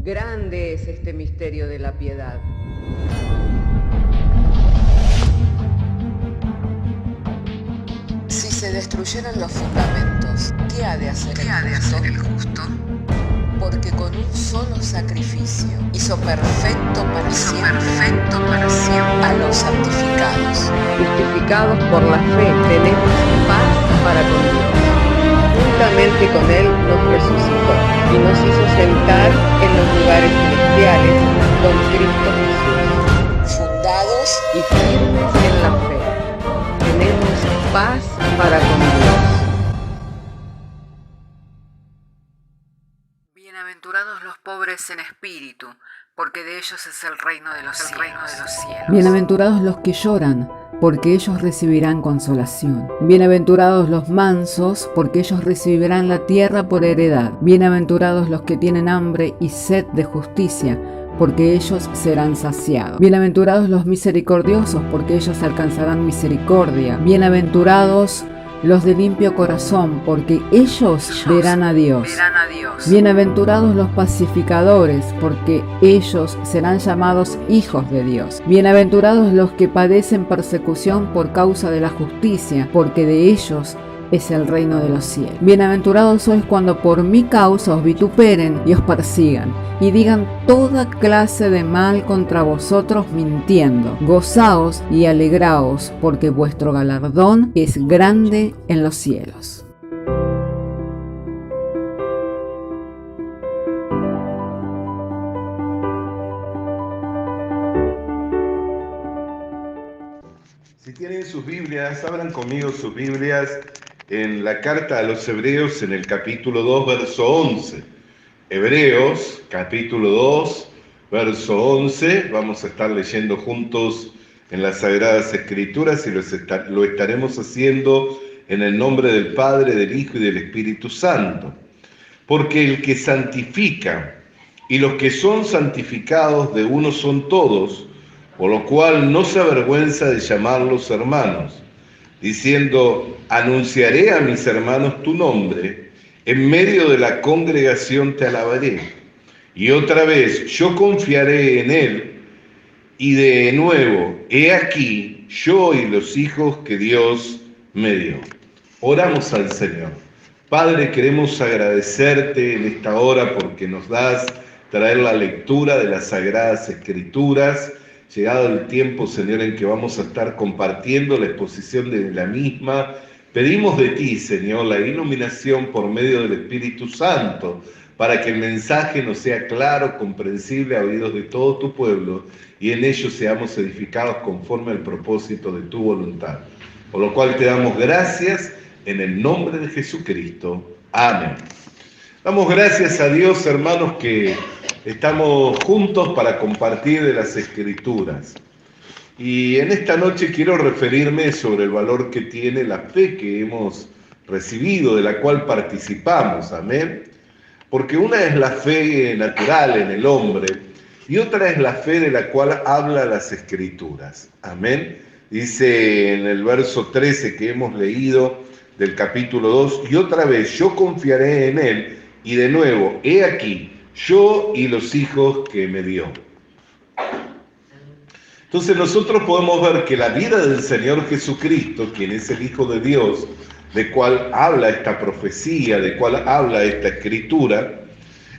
Grande es este misterio de la piedad. Si se destruyeran los fundamentos, ¿qué ha de hacer el justo? Porque con un solo sacrificio hizo perfecto para siempre a los santificados. Justificados por la fe, tenemos paz para con Dios. Juntamente con Él nos resucitó y nos hizo sentar en los lugares celestiales con Cristo Jesús. Fundados Y firmes en la fe, tenemos paz para con Dios. Bienaventurados los pobres en espíritu, porque de ellos es el reino de los cielos. Bienaventurados los que lloran, porque ellos recibirán consolación. Bienaventurados los mansos, porque ellos recibirán la tierra por heredad. Bienaventurados los que tienen hambre y sed de justicia, porque ellos serán saciados. Bienaventurados los misericordiosos, porque ellos alcanzarán misericordia. Bienaventurados los de limpio corazón, porque ellos verán a Dios. Bienaventurados los pacificadores, porque ellos serán llamados hijos de Dios. Bienaventurados los que padecen persecución por causa de la justicia, porque de ellos es el reino de los cielos. Bienaventurados sois cuando por mi causa os vituperen y os persigan, y digan toda clase de mal contra vosotros mintiendo. Gozaos y alegraos, porque vuestro galardón es grande en los cielos. Si tienen sus Biblias, abran conmigo sus Biblias en la carta a los Hebreos en el capítulo 2, verso 11. Hebreos, capítulo 2, verso 11. Vamos a estar leyendo juntos en las Sagradas Escrituras y lo estaremos haciendo en el nombre del Padre, del Hijo y del Espíritu Santo. Porque el que santifica y los que son santificados de uno son todos, por lo cual no se avergüenza de llamarlos hermanos, diciendo: anunciaré a mis hermanos tu nombre, en medio de la congregación te alabaré. Y otra vez, yo confiaré en él, y de nuevo, he aquí, yo y los hijos que Dios me dio. Oramos al Señor. Padre, queremos agradecerte en esta hora porque nos das traer la lectura de las Sagradas Escrituras. Llegado el tiempo, Señor, en que vamos a estar compartiendo la exposición de la misma, pedimos de ti, Señor, la iluminación por medio del Espíritu Santo, para que el mensaje nos sea claro, comprensible a oídos de todo tu pueblo, y en ello seamos edificados conforme al propósito de tu voluntad. Por lo cual te damos gracias en el nombre de Jesucristo. Amén. Damos gracias a Dios, hermanos, que estamos juntos para compartir de las Escrituras. Y en esta noche quiero referirme sobre el valor que tiene la fe que hemos recibido, de la cual participamos, amén. Porque una es la fe natural en el hombre y otra es la fe de la cual habla las Escrituras, amén. Dice en el verso 13 que hemos leído del capítulo 2, y otra vez, yo confiaré en él, y de nuevo, he aquí, yo y los hijos que me dio. Entonces nosotros podemos ver que la vida del Señor Jesucristo, quien es el Hijo de Dios, de cual habla esta profecía, de cual habla esta escritura,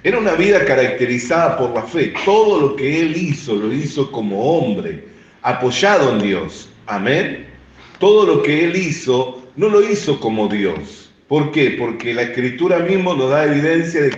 era una vida caracterizada por la fe. Todo lo que Él hizo, lo hizo como hombre, apoyado en Dios. Amén. Todo lo que Él hizo, no lo hizo como Dios. ¿Por qué? Porque la escritura mismo nos da evidencia de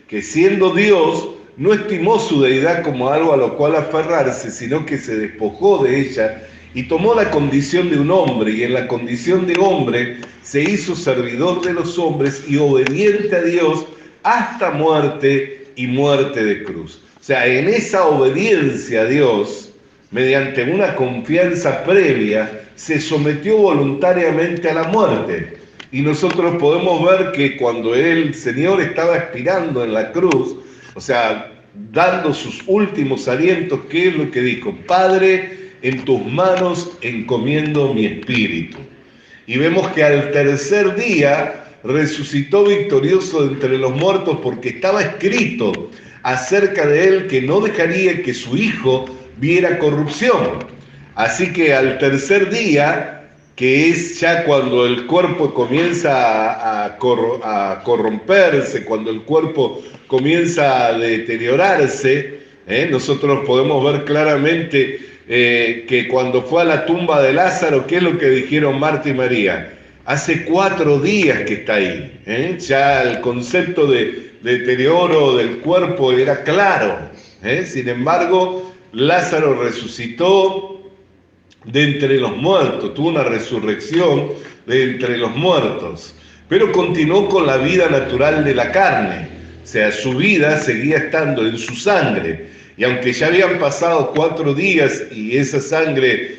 que siendo Dios, no estimó su deidad como algo a lo cual aferrarse, sino que se despojó de ella y tomó la condición de un hombre, y en la condición de hombre se hizo servidor de los hombres y obediente a Dios hasta muerte y muerte de cruz. O sea, en esa obediencia a Dios, mediante una confianza previa, se sometió voluntariamente a la muerte. Y nosotros podemos ver que cuando el Señor estaba expirando en la cruz, o sea, dando sus últimos alientos, ¿qué es lo que dijo? Padre, en tus manos encomiendo mi espíritu. Y vemos que al tercer día resucitó victorioso de entre los muertos, porque estaba escrito: acerca de él que no dejaría que su hijo viera corrupción. Así que al tercer día, que es ya cuando el cuerpo comienza a corromperse, cuando el cuerpo comienza a deteriorarse, nosotros podemos ver claramente que cuando fue a la tumba de Lázaro, ¿qué es lo que dijeron Marta y María? Hace 4 días que está ahí. Ya el concepto de deterioro del cuerpo era claro. Sin embargo, Lázaro resucitó de entre los muertos, tuvo una resurrección de entre los muertos, pero continuó con la vida natural de la carne, o sea, su vida seguía estando en su sangre, y aunque ya habían pasado 4 días y esa sangre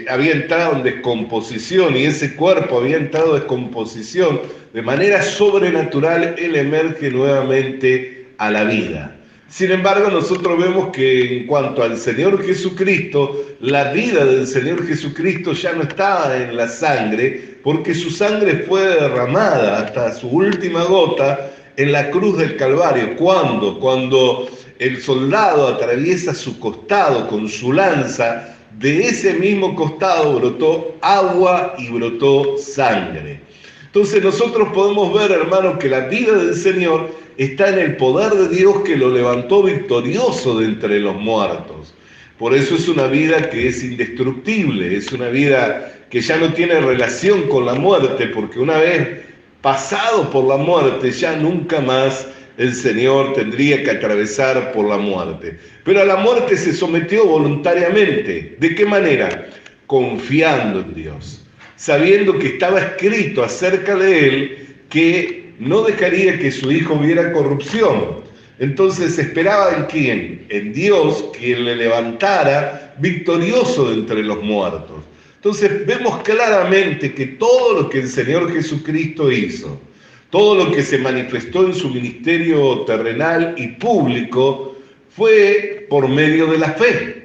había entrado en descomposición y ese cuerpo había entrado en descomposición, de manera sobrenatural él emerge nuevamente a la vida. Sin embargo, nosotros vemos que en cuanto al Señor Jesucristo, la vida del Señor Jesucristo ya no estaba en la sangre, porque su sangre fue derramada hasta su última gota en la cruz del Calvario. ¿Cuándo? Cuando el soldado atraviesa su costado con su lanza, de ese mismo costado brotó agua y brotó sangre. Entonces nosotros podemos ver, hermanos, que la vida del Señor está en el poder de Dios que lo levantó victorioso de entre los muertos. Por eso es una vida que es indestructible, es una vida que ya no tiene relación con la muerte, porque una vez pasado por la muerte, ya nunca más el Señor tendría que atravesar por la muerte. Pero a la muerte se sometió voluntariamente. ¿De qué manera? Confiando en Dios, sabiendo que estaba escrito acerca de él que no dejaría que su hijo viera corrupción. Entonces esperaba en quién, en Dios, que le levantara victorioso de entre los muertos. Entonces vemos claramente que todo lo que el Señor Jesucristo hizo, todo lo que se manifestó en su ministerio terrenal y público, fue por medio de la fe.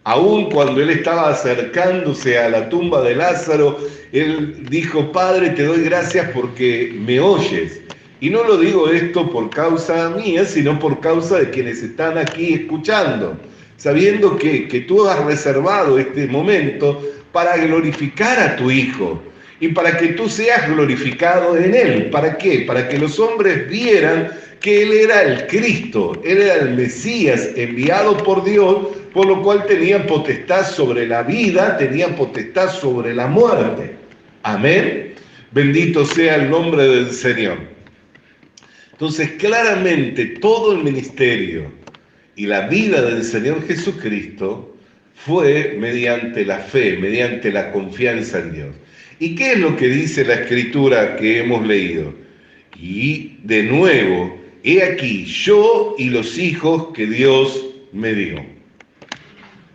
Aún cuando él estaba acercándose a la tumba de Lázaro, él dijo: Padre, te doy gracias porque me oyes. Y no lo digo esto por causa mía, sino por causa de quienes están aquí escuchando, sabiendo que tú has reservado este momento para glorificar a tu Hijo y para que tú seas glorificado en Él. ¿Para qué? Para que los hombres vieran que Él era el Cristo, Él era el Mesías enviado por Dios, por lo cual tenía potestad sobre la vida, tenía potestad sobre la muerte. Amén. Bendito sea el nombre del Señor. Entonces, claramente, todo el ministerio y la vida del Señor Jesucristo fue mediante la fe, mediante la confianza en Dios. ¿Y qué es lo que dice la Escritura que hemos leído? Y de nuevo, he aquí, yo y los hijos que Dios me dio.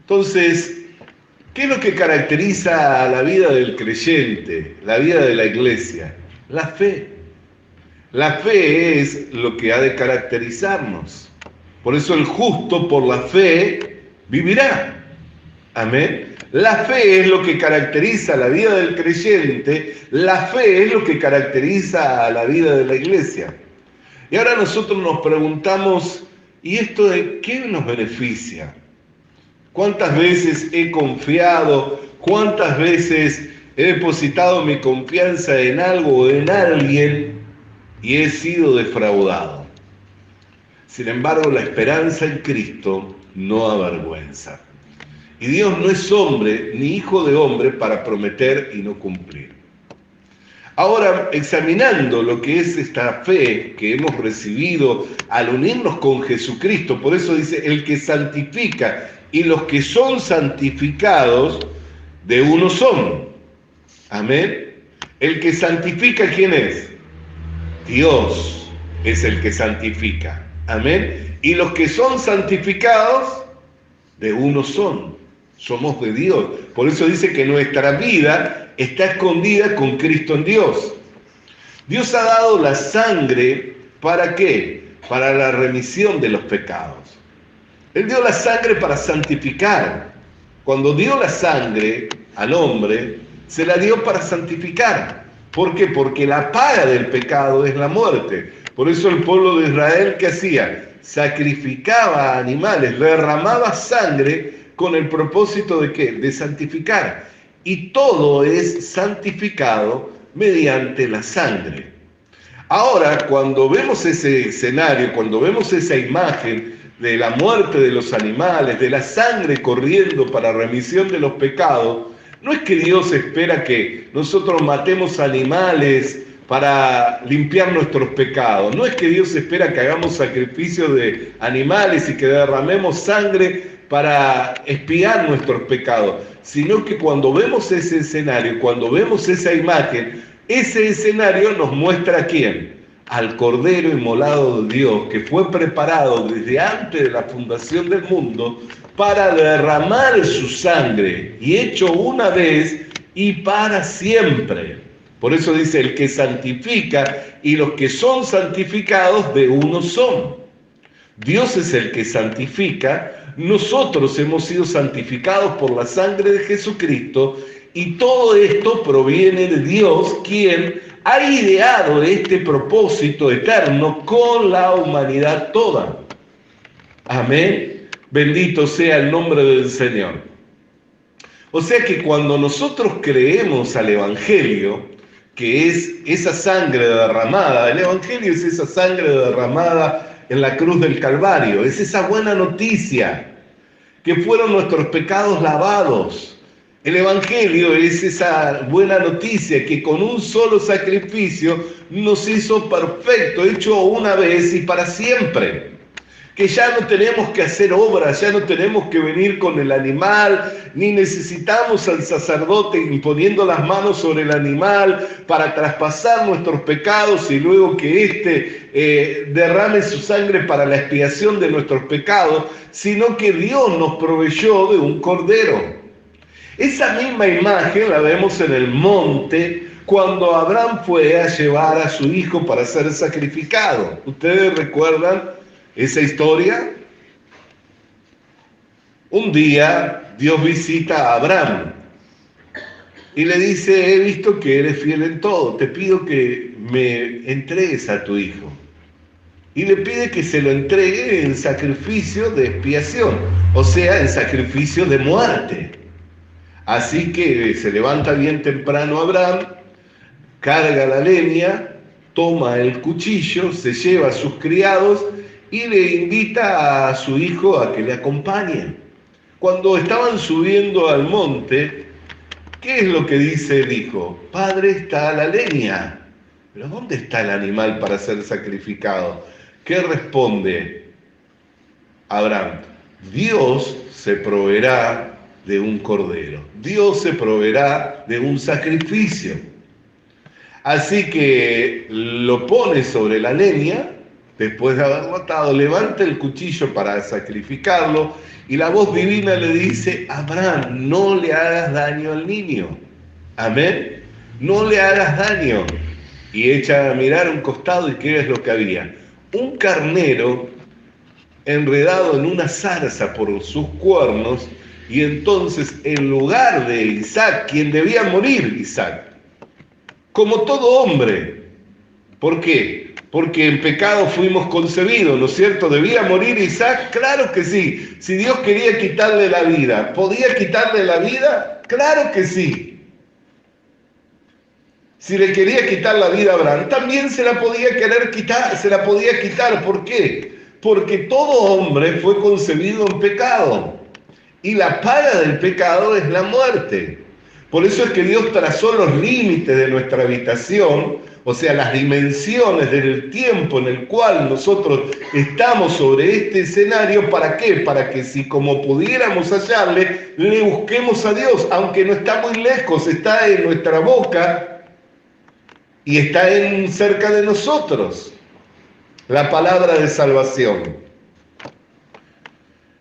Entonces, ¿qué es lo que caracteriza a la vida del creyente, la vida de la iglesia? La fe. La fe es lo que ha de caracterizarnos. Por eso el justo por la fe vivirá. Amén. La fe es lo que caracteriza la vida del creyente, la fe es lo que caracteriza a la vida de la iglesia. Y ahora nosotros nos preguntamos, ¿y esto de qué nos beneficia? ¿Cuántas veces he confiado? ¿Cuántas veces he depositado mi confianza en algo o en alguien y he sido defraudado? Sin embargo, la esperanza en Cristo no avergüenza. Y Dios no es hombre ni hijo de hombre para prometer y no cumplir. Ahora, examinando lo que es esta fe que hemos recibido al unirnos con Jesucristo, por eso dice, el que santifica, y los que son santificados, de uno son. Amén. El que santifica, ¿quién es? Dios es el que santifica. Amén. Y los que son santificados, de uno son. Somos de Dios. Por eso dice que nuestra vida está escondida con Cristo en Dios. Dios ha dado la sangre, ¿para qué? Para la remisión de los pecados. Él dio la sangre para santificar. Cuando dio la sangre al hombre, se la dio para santificar. ¿Por qué? Porque la paga del pecado es la muerte. Por eso el pueblo de Israel, ¿qué hacía? Sacrificaba animales, derramaba sangre con el propósito ¿de qué? De santificar. Y todo es santificado mediante la sangre. Ahora, cuando vemos ese escenario, cuando vemos esa imagen de la muerte de los animales, de la sangre corriendo para remisión de los pecados, no es que Dios espera que nosotros matemos animales para limpiar nuestros pecados. No es que Dios espera que hagamos sacrificios de animales y que derramemos sangre para expiar nuestros pecados, sino que cuando vemos ese escenario, cuando vemos esa imagen, ese escenario nos muestra a quién, al Cordero inmolado de Dios, que fue preparado desde antes de la fundación del mundo para derramar su sangre, y hecho una vez y para siempre. Por eso dice, el que santifica, y los que son santificados de uno son. Dios es el que santifica, nosotros hemos sido santificados por la sangre de Jesucristo, y todo esto proviene de Dios, quien ha ideado este propósito eterno con la humanidad toda. Amén. Bendito sea el nombre del Señor. O sea que cuando nosotros creemos al Evangelio, que es esa sangre derramada, el Evangelio es esa sangre derramada en la cruz del Calvario, es esa buena noticia, que fueron nuestros pecados lavados. El Evangelio es esa buena noticia que con un solo sacrificio nos hizo perfecto, hecho una vez y para siempre. Que ya no tenemos que hacer obras, ya no tenemos que venir con el animal, ni necesitamos al sacerdote imponiendo las manos sobre el animal para traspasar nuestros pecados y luego que éste derrame su sangre para la expiación de nuestros pecados, sino que Dios nos proveyó de un cordero. Esa misma imagen la vemos en el monte cuando Abraham fue a llevar a su hijo para ser sacrificado. ¿Ustedes recuerdan esa historia? Un día Dios visita a Abraham y le dice, he visto que eres fiel en todo, te pido que me entregues a tu hijo. Y le pide que se lo entregue en sacrificio de expiación, o sea, en sacrificio de muerte. Así que se levanta bien temprano Abraham, carga la leña, toma el cuchillo, se lleva a sus criados y le invita a su hijo a que le acompañe. Cuando estaban subiendo al monte, ¿qué es lo que dice el hijo? Padre, está la leña, pero ¿dónde está el animal para ser sacrificado? ¿Qué responde Abraham? Dios se proveerá de un cordero. Dios se proveerá de un sacrificio. Así que lo pone sobre la leña, después de haberlo atado, levanta el cuchillo para sacrificarlo, y la voz divina le dice, Abraham, no le hagas daño al niño. Amén. No le hagas daño. Y echa a mirar a un costado, y ¿qué es lo que había? Un carnero enredado en una zarza por sus cuernos. Y entonces, en lugar de Isaac, quien debía morir, Isaac, como todo hombre. ¿Por qué? Porque en pecado fuimos concebidos, ¿no es cierto? ¿Debía morir Isaac? Claro que sí. Si Dios quería quitarle la vida, ¿podía quitarle la vida? Claro que sí. Si le quería quitar la vida a Abraham, también se la podía querer quitar, se la podía quitar. ¿Por qué? Porque todo hombre fue concebido en pecado. Y la paga del pecado es la muerte. Por eso es que Dios trazó los límites de nuestra habitación, o sea, las dimensiones del tiempo en el cual nosotros estamos sobre este escenario. ¿Para qué? Para que si como pudiéramos hallarle, le busquemos a Dios, aunque no está muy lejos, está en nuestra boca y está cerca de nosotros. La palabra de salvación.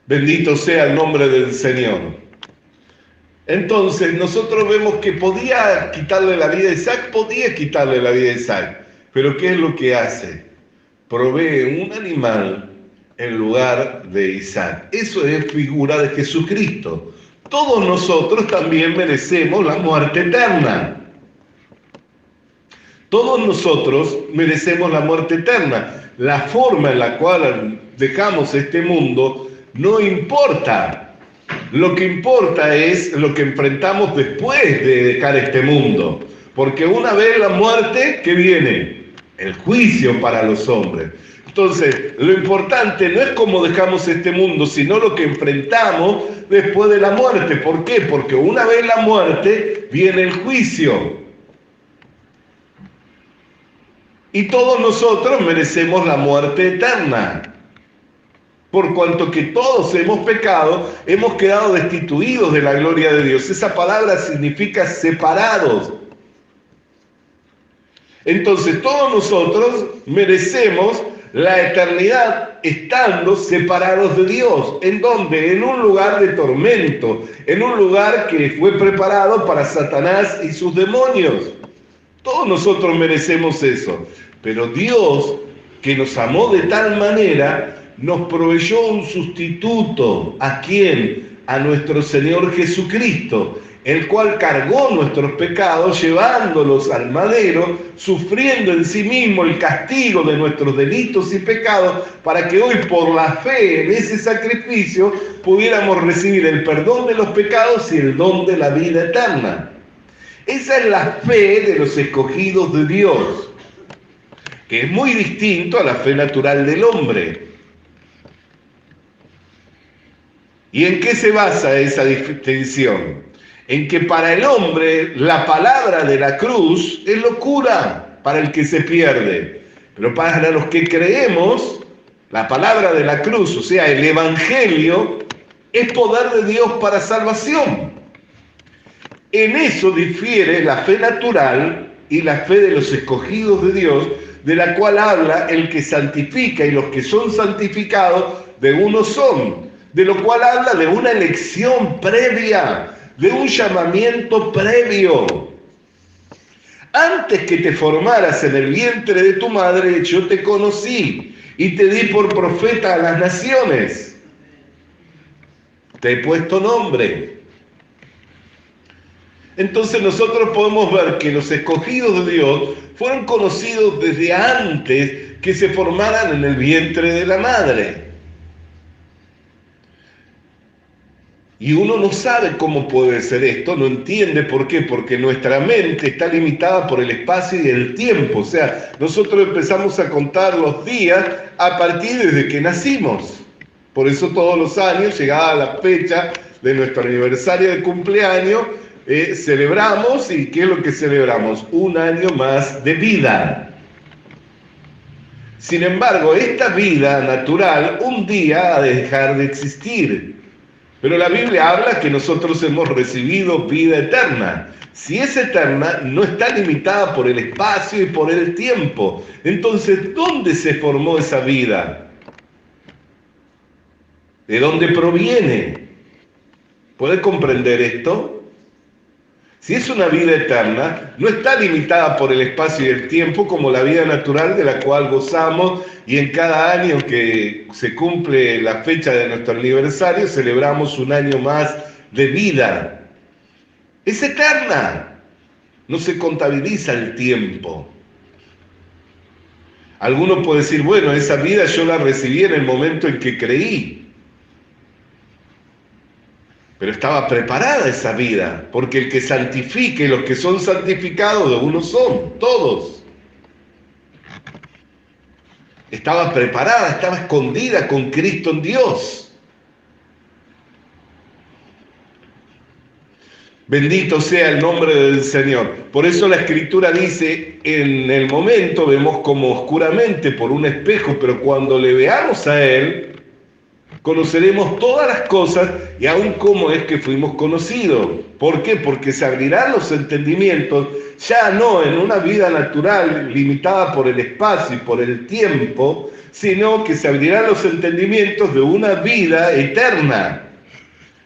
Bendito sea el nombre del Señor. Entonces nosotros vemos que podía quitarle la vida a Isaac, podía quitarle la vida a Isaac. Pero ¿qué es lo que hace? Provee un animal en lugar de Isaac. Eso es figura de Jesucristo. Todos nosotros también merecemos la muerte eterna. Todos nosotros merecemos la muerte eterna. La forma en la cual dejamos este mundo no importa. Lo que importa es lo que enfrentamos después de dejar este mundo. Porque una vez la muerte, ¿qué viene? El juicio para los hombres. Entonces, lo importante no es cómo dejamos este mundo, sino lo que enfrentamos después de la muerte. ¿Por qué? Porque una vez la muerte, viene el juicio. Y todos nosotros merecemos la muerte eterna. Por cuanto que todos hemos pecado, hemos quedado destituidos de la gloria de Dios. Esa palabra significa separados. Entonces todos nosotros merecemos la eternidad estando separados de Dios. ¿En dónde? En un lugar de tormento, en un lugar que fue preparado para Satanás y sus demonios. Todos nosotros merecemos eso, pero Dios, que nos amó de tal manera, nos proveyó un sustituto. ¿A quién? A nuestro Señor Jesucristo, el cual cargó nuestros pecados, llevándolos al madero, sufriendo en sí mismo el castigo de nuestros delitos y pecados, para que hoy, por la fe en ese sacrificio, pudiéramos recibir el perdón de los pecados y el don de la vida eterna. Esa es la fe de los escogidos de Dios, que es muy distinto a la fe natural del hombre. ¿Y en qué se basa esa distinción? En que para el hombre la palabra de la cruz es locura para el que se pierde. Pero para los que creemos, la palabra de la cruz, o sea, el evangelio, es poder de Dios para salvación. En eso difiere la fe natural y la fe de los escogidos de Dios, de la cual habla el que santifica, y los que son santificados de uno son, de lo cual habla de una elección previa, de un llamamiento previo. Antes que te formaras en el vientre de tu madre, yo te conocí y te di por profeta a las naciones. Te he puesto nombre. Entonces nosotros podemos ver que los escogidos de Dios fueron conocidos desde antes que se formaran en el vientre de la madre. Y uno no sabe cómo puede ser esto, no entiende por qué, porque nuestra mente está limitada por el espacio y el tiempo. O sea, nosotros empezamos a contar los días a partir desde que nacimos. Por eso todos los años, llegada la fecha de nuestro aniversario de cumpleaños, celebramos. ¿Y qué es lo que celebramos? Un año más de vida. Sin embargo, esta vida natural un día ha de dejar de existir. Pero la Biblia habla que nosotros hemos recibido vida eterna. Si es eterna, no está limitada por el espacio y por el tiempo. Entonces, ¿dónde se formó esa vida? ¿De dónde proviene? ¿Puede comprender esto? Si es una vida eterna, no está limitada por el espacio y el tiempo como la vida natural de la cual gozamos, y en cada año que se cumple la fecha de nuestro aniversario celebramos un año más de vida. Es eterna, no se contabiliza el tiempo. Alguno puede decir, bueno, esa vida yo la recibí en el momento en que creí. Pero estaba preparada esa vida, porque el que santifique, los que son santificados de uno son, todos. Estaba preparada, estaba escondida con Cristo en Dios. Bendito sea el nombre del Señor. Por eso la Escritura dice, en el momento vemos como oscuramente por un espejo, pero cuando le veamos a Él, conoceremos todas las cosas y aún cómo es que fuimos conocidos. ¿Por qué? Porque se abrirán los entendimientos, ya no en una vida natural limitada por el espacio y por el tiempo, sino que se abrirán los entendimientos de una vida eterna.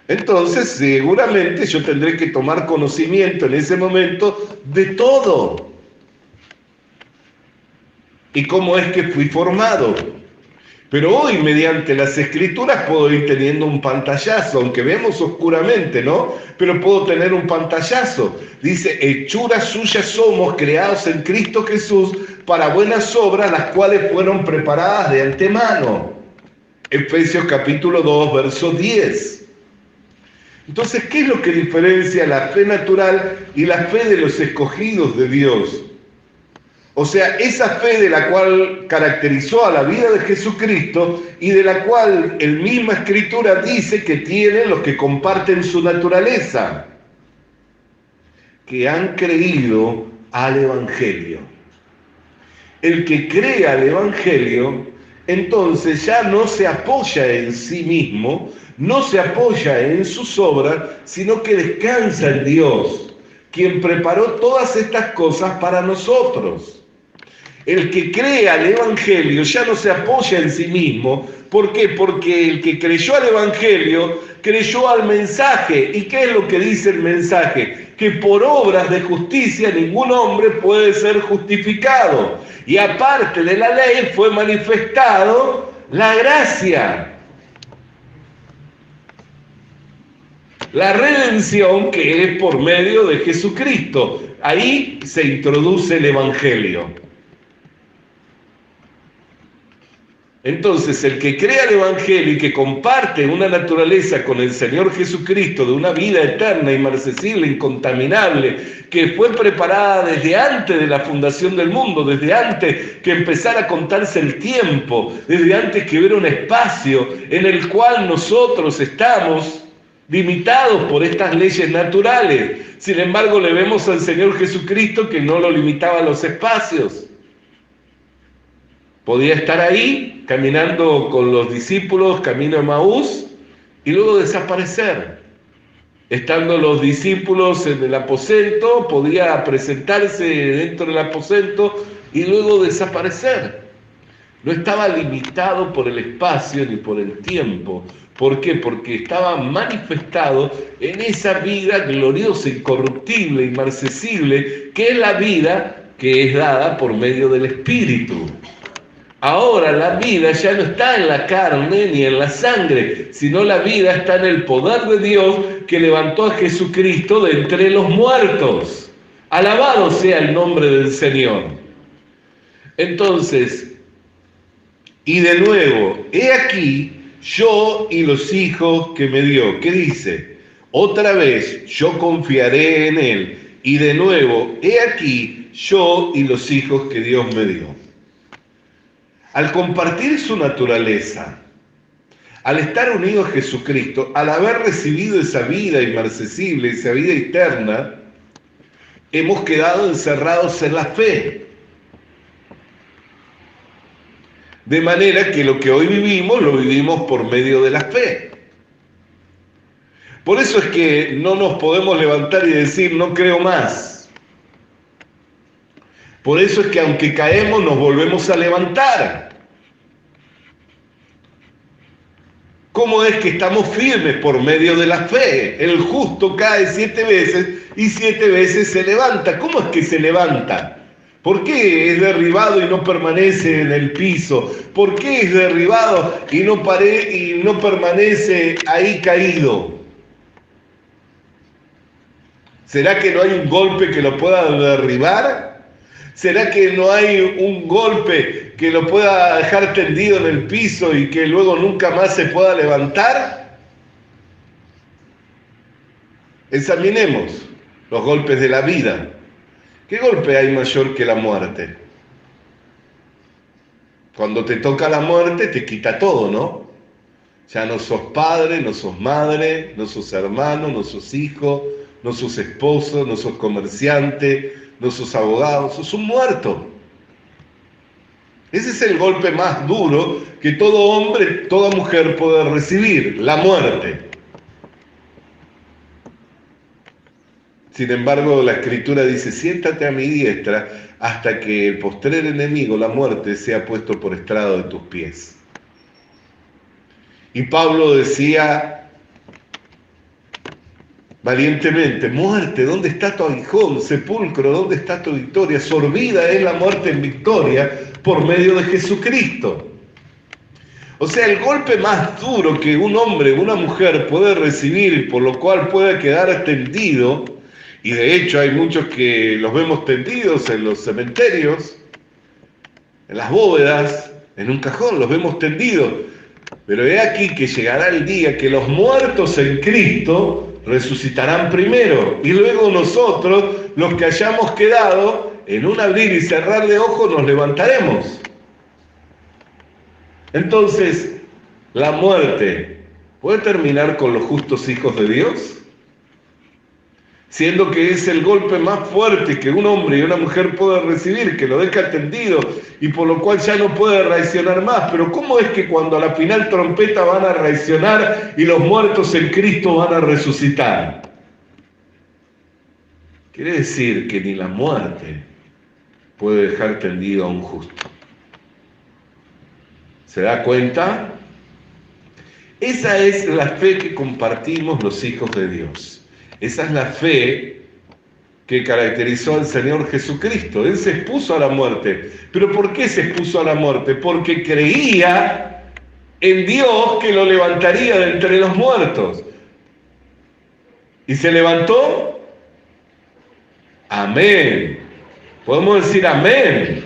Entonces, seguramente yo tendré que tomar conocimiento en ese momento de todo. ¿Y cómo es que fui formado? Pero hoy, mediante las Escrituras, puedo ir teniendo un pantallazo, aunque vemos oscuramente, ¿no? Pero puedo tener un pantallazo. Dice, hechuras suyas somos, creados en Cristo Jesús, para buenas obras, las cuales fueron preparadas de antemano. Efesios capítulo 2, verso 10. Entonces, ¿qué es lo que diferencia la fe natural y la fe de los escogidos de Dios? O sea, esa fe de la cual caracterizó a la vida de Jesucristo y de la cual el misma Escritura dice que tienen los que comparten su naturaleza, que han creído al Evangelio. El que cree al Evangelio, entonces ya no se apoya en sí mismo, no se apoya en sus obras, sino que descansa en Dios, quien preparó todas estas cosas para nosotros. El que cree al Evangelio ya no se apoya en sí mismo. ¿Por qué? Porque el que creyó al Evangelio, creyó al mensaje. ¿Y qué es lo que dice el mensaje? Que por obras de justicia ningún hombre puede ser justificado. Y aparte de la ley fue manifestado la gracia. La redención que es por medio de Jesucristo. Ahí se introduce el Evangelio. Entonces, el que cree al Evangelio y que comparte una naturaleza con el Señor Jesucristo de una vida eterna, inmarcesible, incontaminable, que fue preparada desde antes de la fundación del mundo, desde antes que empezara a contarse el tiempo, desde antes que hubiera un espacio en el cual nosotros estamos limitados por estas leyes naturales. Sin embargo, le vemos al Señor Jesucristo que no lo limitaba a los espacios. Podía estar ahí, caminando con los discípulos, camino a Emaús, y luego desaparecer. Estando los discípulos en el aposento, podía presentarse dentro del aposento y luego desaparecer. No estaba limitado por el espacio ni por el tiempo. ¿Por qué? Porque estaba manifestado en esa vida gloriosa, incorruptible, inmarcesible, que es la vida que es dada por medio del Espíritu. Ahora la vida ya no está en la carne ni en la sangre, sino la vida está en el poder de Dios que levantó a Jesucristo de entre los muertos. Alabado sea el nombre del Señor. Entonces, y de nuevo, he aquí yo y los hijos que me dio. ¿Qué dice? Otra vez yo confiaré en Él. Y de nuevo, he aquí yo y los hijos que Dios me dio. Al compartir su naturaleza, al estar unido a Jesucristo, al haber recibido esa vida inmarcesible, esa vida eterna, hemos quedado encerrados en la fe. De manera que lo que hoy vivimos, lo vivimos por medio de la fe. Por eso es que no nos podemos levantar y decir, no creo más. Por eso es que aunque caemos, nos volvemos a levantar. ¿Cómo es que estamos firmes? Por medio de la fe. El justo cae 7 veces y 7 veces se levanta. ¿Cómo es que se levanta? ¿Por qué es derribado y no permanece en el piso? ¿Por qué es derribado y no permanece ahí caído? ¿Será que no hay un golpe que lo pueda derribar? ¿Será que no hay un golpe que lo pueda dejar tendido en el piso y que luego nunca más se pueda levantar? Examinemos los golpes de la vida. ¿Qué golpe hay mayor que la muerte? Cuando te toca la muerte te quita todo, ¿no? Ya no sos padre, no sos madre, no sos hermano, no sos hijo, no sos esposo, no sos comerciante, no sos abogado, sos un muerto. Ese es el golpe más duro que todo hombre, toda mujer puede recibir, la muerte. Sin embargo, la Escritura dice, siéntate a mi diestra hasta que el postrer enemigo, la muerte, sea puesto por estrado de tus pies. Y Pablo decía valientemente, muerte, ¿dónde está tu aguijón? Sepulcro, ¿dónde está tu victoria? Sorbida es la muerte en victoria por medio de Jesucristo. O sea, el golpe más duro que un hombre o una mujer puede recibir, por lo cual puede quedar tendido, y de hecho hay muchos que los vemos tendidos en los cementerios, en las bóvedas, en un cajón, los vemos tendidos. Pero he aquí que llegará el día que los muertos en Cristo resucitarán primero, y luego nosotros, los que hayamos quedado, en un abrir y cerrar de ojos nos levantaremos. Entonces, ¿la muerte puede terminar con los justos hijos de Dios? Siendo que es el golpe más fuerte que un hombre y una mujer pueden recibir, que lo deja tendido y por lo cual ya no puede reaccionar más. Pero ¿cómo es que cuando a la final trompeta van a reaccionar y los muertos en Cristo van a resucitar? Quiere decir que ni la muerte puede dejar tendido a un justo. ¿Se da cuenta? Esa es la fe que compartimos los hijos de Dios. Esa es la fe que caracterizó al Señor Jesucristo. Él se expuso a la muerte. ¿Pero por qué se expuso a la muerte? Porque creía en Dios que lo levantaría de entre los muertos. ¿Y se levantó? Amén. Podemos decir amén.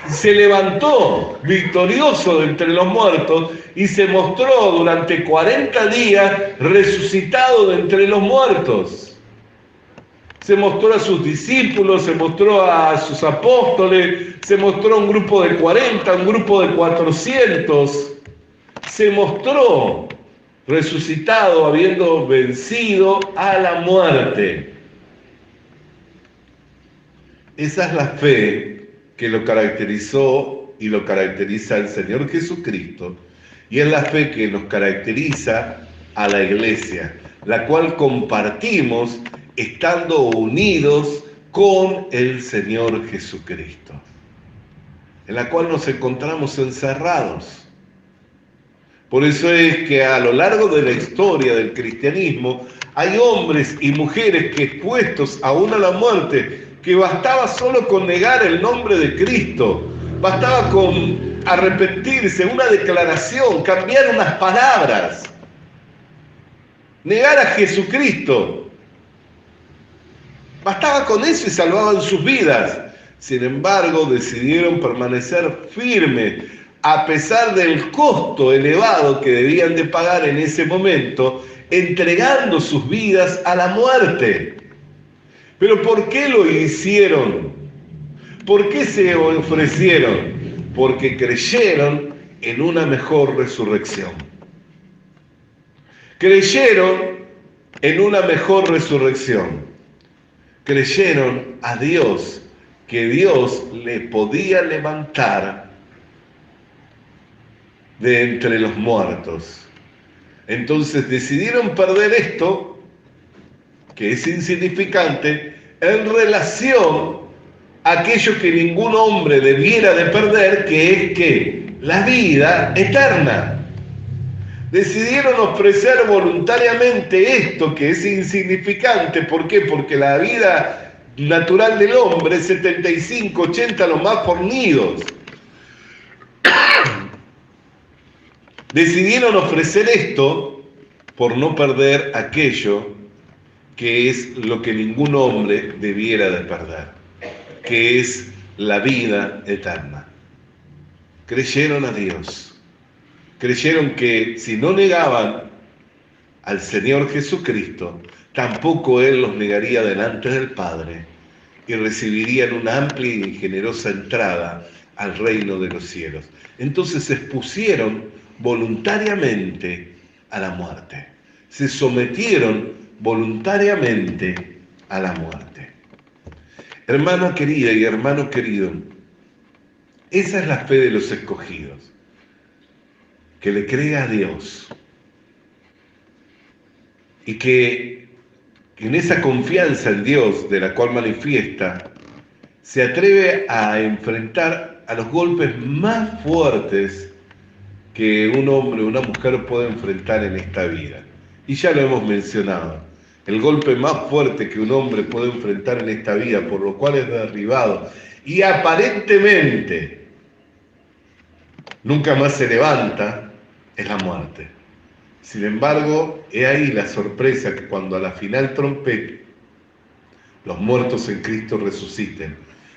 Se levantó victorioso de entre los muertos y se mostró durante 40 días resucitado de entre los muertos. Se mostró a sus discípulos, se mostró a sus apóstoles, se mostró a un grupo de 40, un grupo de 400. Se mostró resucitado habiendo vencido a la muerte. Esa es la fe que lo caracterizó y lo caracteriza el Señor Jesucristo, y es la fe que nos caracteriza a la iglesia, la cual compartimos estando unidos con el Señor Jesucristo, en la cual nos encontramos encerrados. Por eso es que a lo largo de la historia del cristianismo hay hombres y mujeres que expuestos aún a la muerte, que bastaba solo con negar el nombre de Cristo, bastaba con arrepentirse, una declaración, cambiar unas palabras, negar a Jesucristo. Bastaba con eso y salvaban sus vidas. Sin embargo, decidieron permanecer firmes, a pesar del costo elevado que debían de pagar en ese momento, entregando sus vidas a la muerte. ¿Pero por qué lo hicieron? ¿Por qué se ofrecieron? Porque creyeron en una mejor resurrección. Creyeron en una mejor resurrección. Creyeron a Dios, que Dios le podía levantar de entre los muertos. Entonces decidieron perder esto, que es insignificante, en relación a aquello que ningún hombre debiera de perder, que es que la vida eterna. Decidieron ofrecer voluntariamente esto, que es insignificante. ¿Por qué? Porque la vida natural del hombre es 75, 80 los más fornidos. Decidieron ofrecer esto por no perder aquello que es lo que ningún hombre debiera de perder, que es la vida eterna. Creyeron a Dios, creyeron que si no negaban al Señor Jesucristo, tampoco Él los negaría delante del Padre y recibirían una amplia y generosa entrada al reino de los cielos. Entonces se expusieron voluntariamente a la muerte, se sometieron voluntariamente a la muerte. Hermana querida y hermano querido, esa es la fe de los escogidos, que le cree a Dios y que en esa confianza en Dios de la cual manifiesta, se atreve a enfrentar a los golpes más fuertes que un hombre o una mujer puede enfrentar en esta vida. Y ya lo hemos mencionado, el golpe más fuerte que un hombre puede enfrentar en esta vida, por lo cual es derribado y aparentemente nunca más se levanta, es la muerte. Sin embargo, he ahí la sorpresa que cuando a la final trompete, los muertos en Cristo resuciten,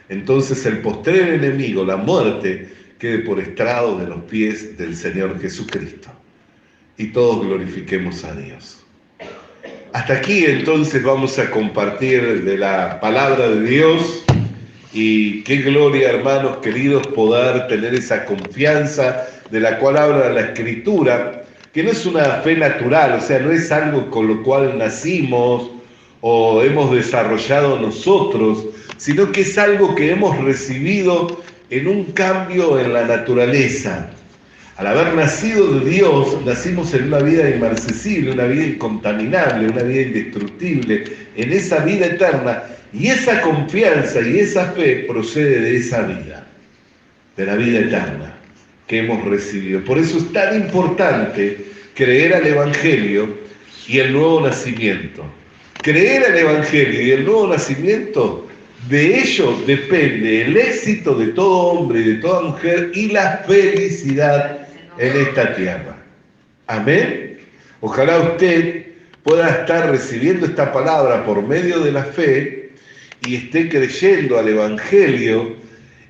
entonces el postrer enemigo, la muerte, quede por estrado de los pies del Señor Jesucristo. Y todos glorifiquemos a Dios. Hasta aquí entonces vamos a compartir de la palabra de Dios. Y qué gloria, hermanos queridos, poder tener esa confianza de la cual habla la Escritura, que no es una fe natural, o sea, no es algo con lo cual nacimos o hemos desarrollado nosotros, sino que es algo que hemos recibido en un cambio en la naturaleza. Al haber nacido de Dios, nacimos en una vida inmarcesible, una vida incontaminable, una vida indestructible, en esa vida eterna. Y esa confianza y esa fe procede de esa vida, de la vida eterna que hemos recibido. Por eso es tan importante creer al Evangelio y el nuevo nacimiento. Creer al Evangelio y el nuevo nacimiento, de ello depende el éxito de todo hombre y de toda mujer y la felicidad en esta tierra. Amén. Ojalá usted pueda estar recibiendo esta palabra por medio de la fe y esté creyendo al Evangelio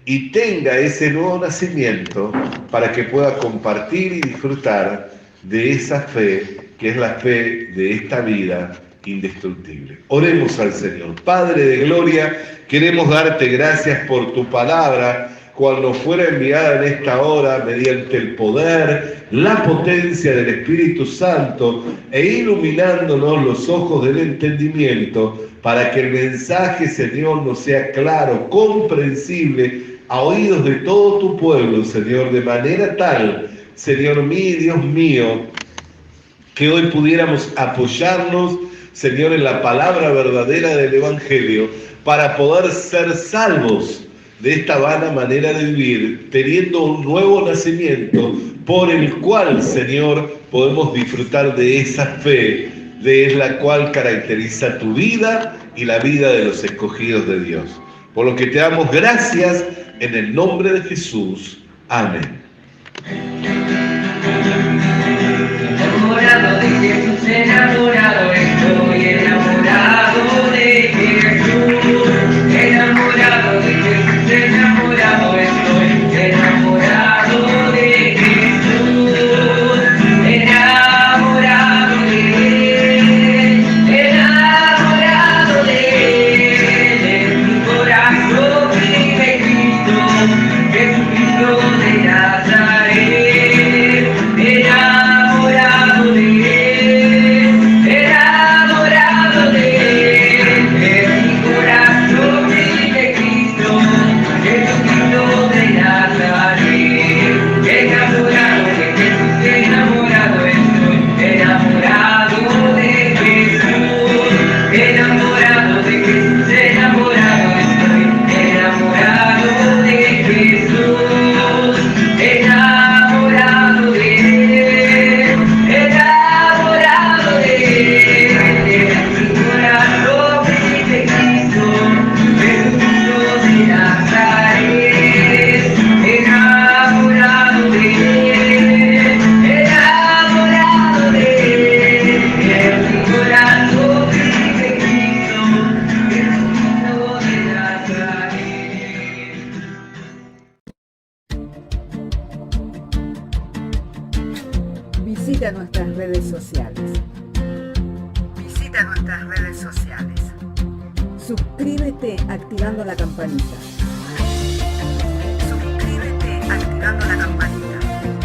y tenga ese nuevo nacimiento para que pueda compartir y disfrutar de esa fe que es la fe de esta vida indestructible. Oremos al Señor. Padre de gloria, queremos darte gracias por tu palabra, cuando fuera enviada en esta hora mediante el poder, la potencia del Espíritu Santo e iluminándonos los ojos del entendimiento para que el mensaje, Señor, nos sea claro, comprensible a oídos de todo tu pueblo, Señor, de manera tal, Señor mío, Dios mío, que hoy pudiéramos apoyarnos, Señor, en la palabra verdadera del Evangelio para poder ser salvos de esta vana manera de vivir, teniendo un nuevo nacimiento por el cual, Señor, podemos disfrutar de esa fe, de la cual caracteriza tu vida y la vida de los escogidos de Dios. Por lo que te damos gracias en el nombre de Jesús. Amén. Enamorado de Jesús, enamorado estoy, enamorado de Jesús, enamorado de Jesús, enamorado estoy, enamorado de Jesús, enamorado de él, enamorado de él, en mi corazón vive Cristo, Jesucristo de Nazaret. Visita nuestras redes sociales. Suscríbete activando la campanita.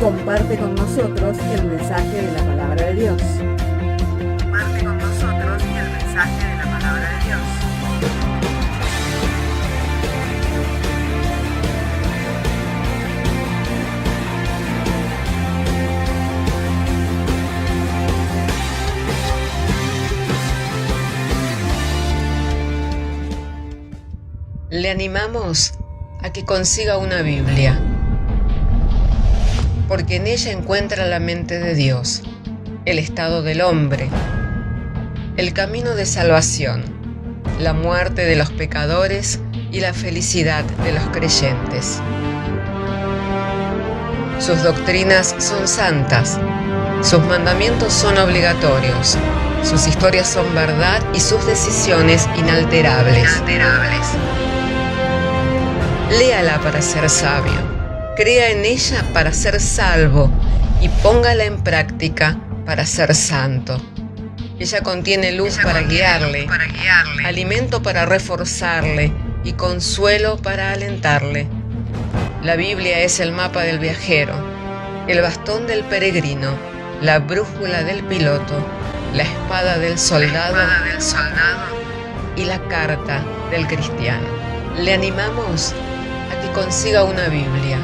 Comparte con nosotros el mensaje de la palabra de Dios. Le animamos a que consiga una Biblia, porque en ella encuentra la mente de Dios, el estado del hombre, el camino de salvación, la muerte de los pecadores y la felicidad de los creyentes. Sus doctrinas son santas, sus mandamientos son obligatorios, sus historias son verdad y sus decisiones inalterables. Léala para ser sabio, crea en ella para ser salvo y póngala en práctica para ser santo. Ella contiene luz para guiarle, alimento para reforzarle y consuelo para alentarle. La Biblia es el mapa del viajero, el bastón del peregrino, la brújula del piloto, la espada del soldado y la carta del cristiano. Le animamos a que consiga una Biblia,